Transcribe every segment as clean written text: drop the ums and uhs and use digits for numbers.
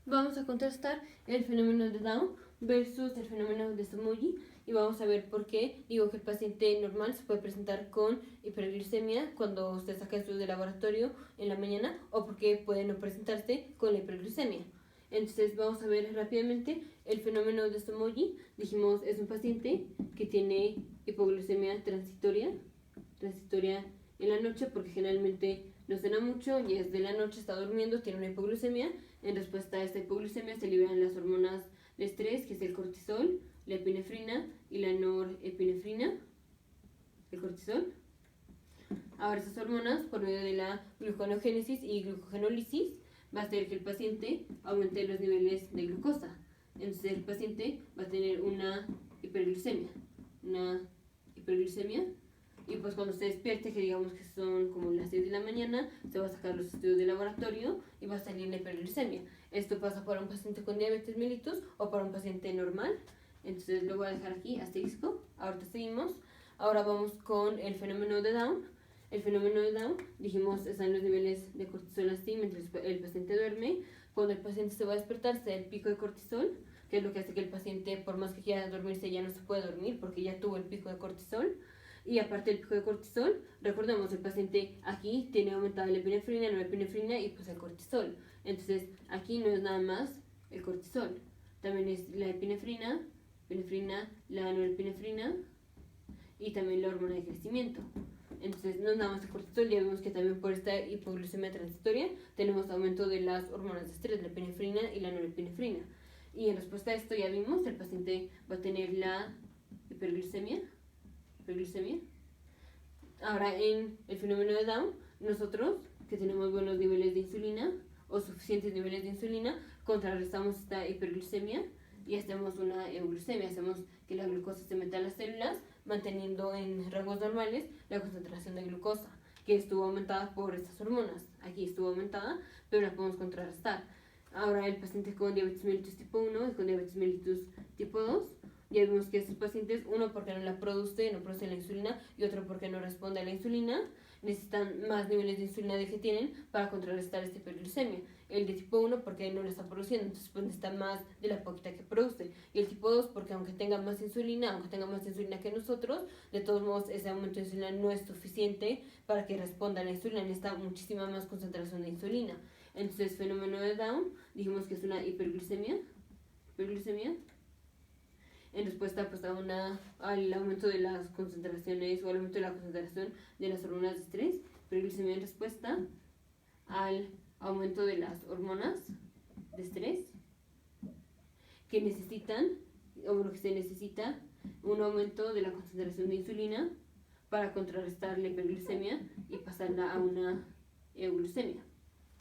vamos a contrastar el fenómeno de Down versus el fenómeno de Somogyi y vamos a ver por qué digo que el paciente normal se puede presentar con hiperglicemia cuando usted saca estudios de laboratorio en la mañana o por qué puede no presentarse con la hiperglicemia. Entonces vamos a ver rápidamente el fenómeno de Somogyi. Dijimos es un paciente que tiene hipoglucemia transitoria en la noche porque generalmente no cena mucho y es de la noche, está durmiendo, tiene una hipoglucemia. En respuesta a esta hipoglucemia se liberan las hormonas de estrés, que es el cortisol, la epinefrina y la norepinefrina, el cortisol. Ahora esas hormonas, por medio de la gluconeogénesis y glucogenólisis, va a hacer que el paciente aumente los niveles de glucosa. Entonces el paciente va a tener una hiperglicemia. Y pues cuando se despierte, que digamos que son como las 6 de la mañana, se va a sacar los estudios de laboratorio y va a salir la hiperglicemia. Esto pasa para un paciente con diabetes mellitus o para un paciente normal. Entonces lo voy a dejar aquí, asterisco. Ahorita seguimos. Ahora vamos con el fenómeno de Down. El fenómeno de Down, dijimos, están los niveles de cortisol así mientras el paciente duerme. Cuando el paciente se va a despertar, se da el pico de cortisol, que es lo que hace que el paciente, por más que quiera dormirse, ya no se puede dormir porque ya tuvo el pico de cortisol. Y aparte del pico de cortisol, recordemos, el paciente aquí tiene aumentada la epinefrina, la norepinefrina y pues el cortisol. Entonces, aquí no es nada más el cortisol. También es la epinefrina, la norepinefrina y también la hormona de crecimiento. Entonces, no es nada más el cortisol, ya vemos que también por esta hipoglucemia transitoria tenemos aumento de las hormonas de estrés, la epinefrina y la norepinefrina. Y en respuesta a esto ya vimos, el paciente va a tener la hiperglicemia. Ahora en el fenómeno de Down, nosotros que tenemos buenos niveles de insulina o suficientes niveles de insulina, contrarrestamos esta hiperglicemia y hacemos una euglucemia, hacemos que la glucosa se meta a las células, manteniendo en rangos normales la concentración de glucosa, que estuvo aumentada por estas hormonas. Aquí estuvo aumentada, pero la podemos contrarrestar. Ahora el paciente con diabetes mellitus tipo 1 y con diabetes mellitus tipo 2, ya vimos que estos pacientes, uno porque no produce la insulina y otro porque no responde a la insulina, necesitan más niveles de insulina de que tienen para contrarrestar esta hiperglicemia. El de tipo 1 porque no lo está produciendo, entonces pues necesita más de la poquita que produce. Y el tipo 2 porque aunque tenga más insulina que nosotros, de todos modos ese aumento de insulina no es suficiente para que responda a la insulina, necesita muchísima más concentración de insulina. Entonces, fenómeno de Down, dijimos que es una hiperglicemia. En respuesta pues al aumento de las concentraciones o al aumento de la concentración de las hormonas de estrés, hiperglicemia en respuesta al aumento de las hormonas de estrés que necesitan, o lo que se necesita, un aumento de la concentración de insulina para contrarrestar la hiperglicemia y pasarla a una euglucemia.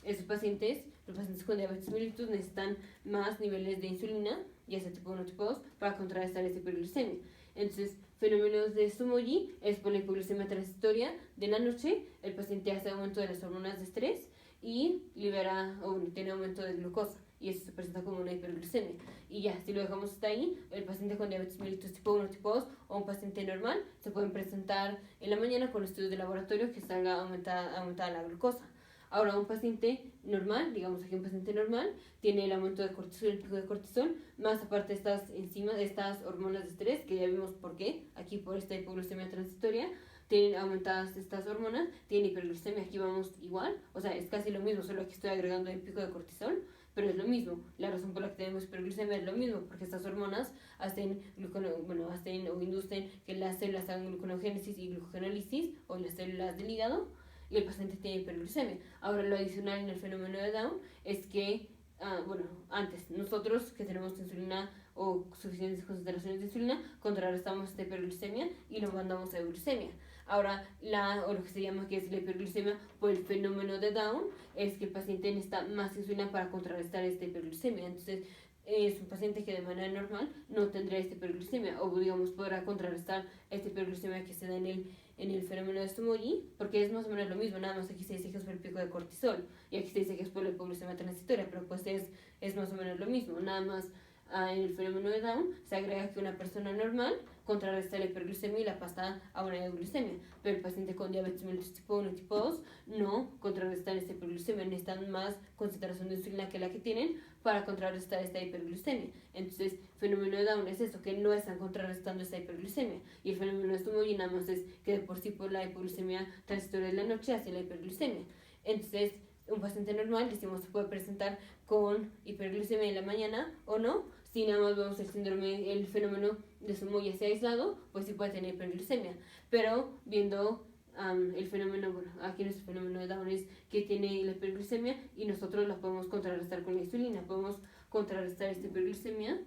Esos pacientes, los pacientes con diabetes mellitus, necesitan más niveles de insulina, ya sea tipo 1 o tipo 2, para contrarrestar esta hiperglicemia. Entonces, fenómenos de Somogyi es por la hipoglucemia transitoria de la noche, el paciente hace aumento de las hormonas de estrés y libera o tiene aumento de glucosa y eso se presenta como una hiperglicemia. Y ya, si lo dejamos hasta ahí, el paciente con diabetes mellitus tipo 1 tipo 2 o un paciente normal se pueden presentar en la mañana con estudios de laboratorio que salga aumentada la glucosa. Ahora un paciente normal, digamos aquí un paciente normal, tiene el aumento de cortisol, el pico de cortisol, más aparte de estas enzimas, de estas hormonas de estrés, que ya vimos por qué, aquí por esta hipoglucemia transitoria, tienen aumentadas estas hormonas, tienen hiperglucemia, aquí vamos igual, o sea, es casi lo mismo, solo que estoy agregando el pico de cortisol, pero es lo mismo. La razón por la que tenemos hiperglucemia es lo mismo, porque estas hormonas hacen o inducen que las células hagan gluconeogénesis y glucogenólisis, o las células del hígado, y el paciente tiene hiperglucemia. Ahora lo adicional en el fenómeno de Down es que, antes, nosotros que tenemos insulina o suficientes concentraciones de insulina, contrarrestamos esta hiperglucemia y lo mandamos a euglucemia. Ahora, o lo que se llama que es la hiperglucemia por el fenómeno de Down, es que el paciente necesita más insulina para contrarrestar esta hiperglucemia. Entonces, es un paciente que de manera normal no tendría esta hiperglucemia, o digamos podrá contrarrestar esta hiperglucemia que se da en el fenómeno de Somogyi, porque es más o menos lo mismo, nada más aquí se dice que es por el pico de cortisol y aquí se dice que es por la hipoglucemia transitoria, pero pues es más o menos lo mismo, nada más en el fenómeno de Down se agrega que una persona normal contrarresta la hiperglucemia y la pasa a una euglucemia. Pero el paciente con diabetes mellitus tipo 1 y tipo 2 no contrarrestan esta hiperglucemia, necesitan más concentración de insulina que la que tienen para contrarrestar esta hiperglucemia. Entonces, fenómeno de Down es eso, que no están contrarrestando esta hiperglucemia. Y el fenómeno de Sumoggi nada más es que de por sí por la hipoglucemia transitoria de la noche hace la hiperglucemia. Entonces, un paciente normal, decimos, se puede presentar con hiperglucemia en la mañana o no. Si nada más vemos el síndrome, el fenómeno de Sumoggi así aislado, pues sí puede tener hiperglucemia. Pero viendo el fenómeno, bueno, aquí nuestro fenómeno de Down es que tiene la hiperglucemia y nosotros la podemos contrarrestar con la insulina. Podemos contrarrestar esta hiperglucemia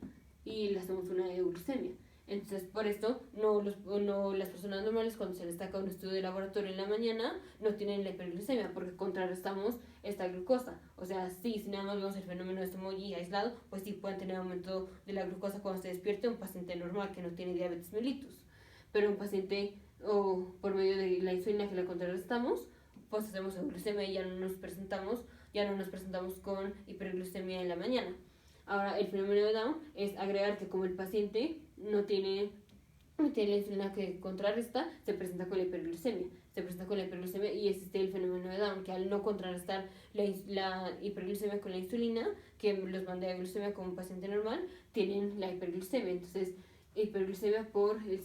y le hacemos una euglucemia. Entonces, por esto, las personas normales, cuando se les saca un estudio de laboratorio en la mañana, no tienen la hiperglucemia porque contrarrestamos esta glucosa. O sea, sí, si nada más vemos el fenómeno de Sumoggi aislado, pues sí pueden tener aumento de la glucosa cuando se despierte un paciente normal que no tiene diabetes mellitus. Pero un paciente, o por medio de la insulina que la contrarrestamos, pues hacemos euglucemia y ya no nos presentamos con hiperglucemia en la mañana. Ahora, el fenómeno de Down es agregar que como el paciente no tiene la insulina que contrarresta, se presenta con la hiperglucemia. Y existe el fenómeno de Down, que al no contrarrestar la hiperglucemia con la insulina, que los manda a glucemia como un paciente normal, tienen la hiperglucemia. Entonces, hiperglucemia por el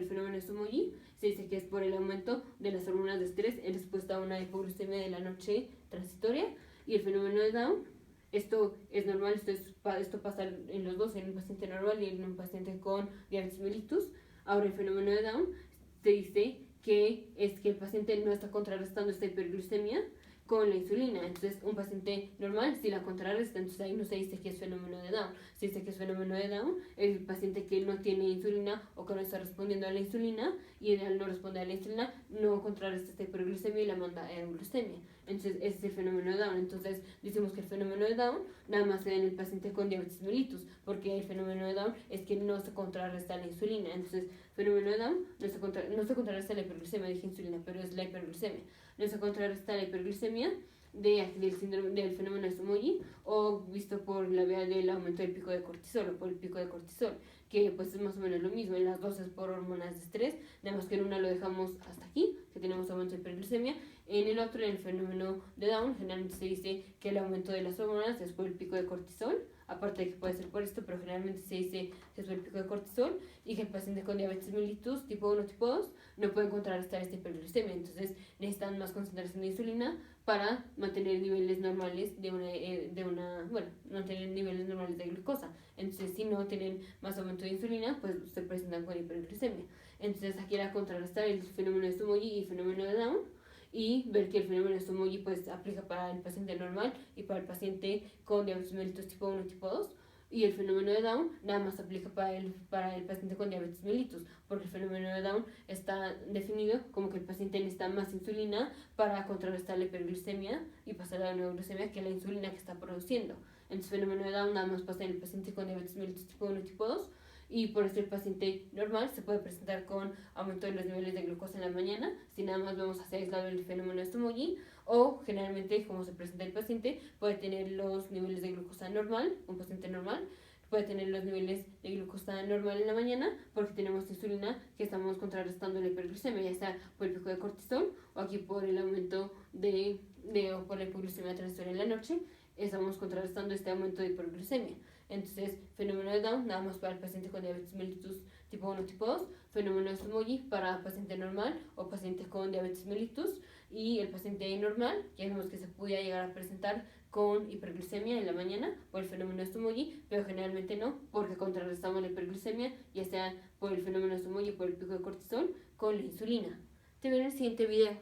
fenómeno de Sumoggi, se dice que es por el aumento de las hormonas de estrés en respuesta a una hipoglucemia de la noche transitoria. Y el fenómeno de Down, esto es normal, esto pasa en los dos, en un paciente normal y en un paciente con diabetes mellitus. Ahora, el fenómeno de Down se dice que es que el paciente no está contrarrestando esta hiperglucemia con la insulina. Entonces, un paciente normal si la contrarresta, entonces ahí no se dice que es fenómeno de Down. Se dice que es fenómeno de Down el paciente que no tiene insulina o que no está respondiendo a la insulina, y al no responder a la insulina no contrarresta esta hiperglucemia y la manda a euglucemia. Entonces, ese es el fenómeno de Down. Entonces, decimos que el fenómeno de Down nada más se da en el paciente con diabetes mellitus, porque el fenómeno de Down es que no se contrarresta la insulina. Entonces, fenómeno de Down no se contrarresta la hiperglucemia, dije insulina, pero es la hiperglucemia. No se contrarresta la hiperglucemia del fenómeno de Sumoggi, o visto por la vía del aumento del pico de cortisol o por el pico de cortisol, que pues es más o menos lo mismo. En las dos es por hormonas de estrés, nada más que en una lo dejamos hasta aquí, que tenemos aumento de hiperglucemia. En el otro, en el fenómeno de Down, generalmente se dice que el aumento de las hormonas es por el pico de cortisol, aparte de que puede ser por esto, pero generalmente se dice que es por el pico de cortisol, y que el paciente con diabetes mellitus tipo 1 tipo 2 no puede contrarrestar esta hiperglucemia. Entonces necesitan más concentración de insulina para mantener niveles normales mantener niveles normales de glucosa. Entonces, si no tienen más aumento de insulina, pues se presentan con hiperglucemia. Entonces, aquí era contrarrestar el fenómeno de Sumoggi y el fenómeno de Down, y ver que el fenómeno de Sumoggi pues aplica para el paciente normal y para el paciente con diabetes mellitus tipo 1 y tipo 2, y el fenómeno de Down nada más aplica para el paciente con diabetes mellitus, porque el fenómeno de Down está definido como que el paciente necesita más insulina para contrarrestar la hiperglucemia y pasar a la neuroglucemia que la insulina que está produciendo. Entonces, el fenómeno de Down nada más pasa en el paciente con diabetes mellitus tipo 1 y tipo 2, y por eso el paciente normal se puede presentar con aumento de los niveles de glucosa en la mañana, si nada más vamos hacia aislado el fenómeno de Sumoggi, o generalmente como se presenta el paciente puede tener los niveles de glucosa normal, un paciente normal puede tener los niveles de glucosa normal en la mañana porque tenemos insulina que estamos contrarrestando la hiperglucemia, ya sea por el pico de cortisol o aquí por el aumento o por la hipoglucemia transitoria en la noche, estamos contrarrestando este aumento de hiperglucemia. Entonces, fenómeno de Down nada más para el paciente con diabetes mellitus tipo 1 tipo 2, fenómeno de Sumoggi para paciente normal o paciente con diabetes mellitus, y el paciente normal ya vemos que se podía llegar a presentar con hiperglucemia en la mañana por el fenómeno de Sumoggi, pero generalmente no, porque contrarrestamos la hiperglucemia, ya sea por el fenómeno de Sumoggi o por el pico de cortisol, con la insulina. Te veo en el siguiente video.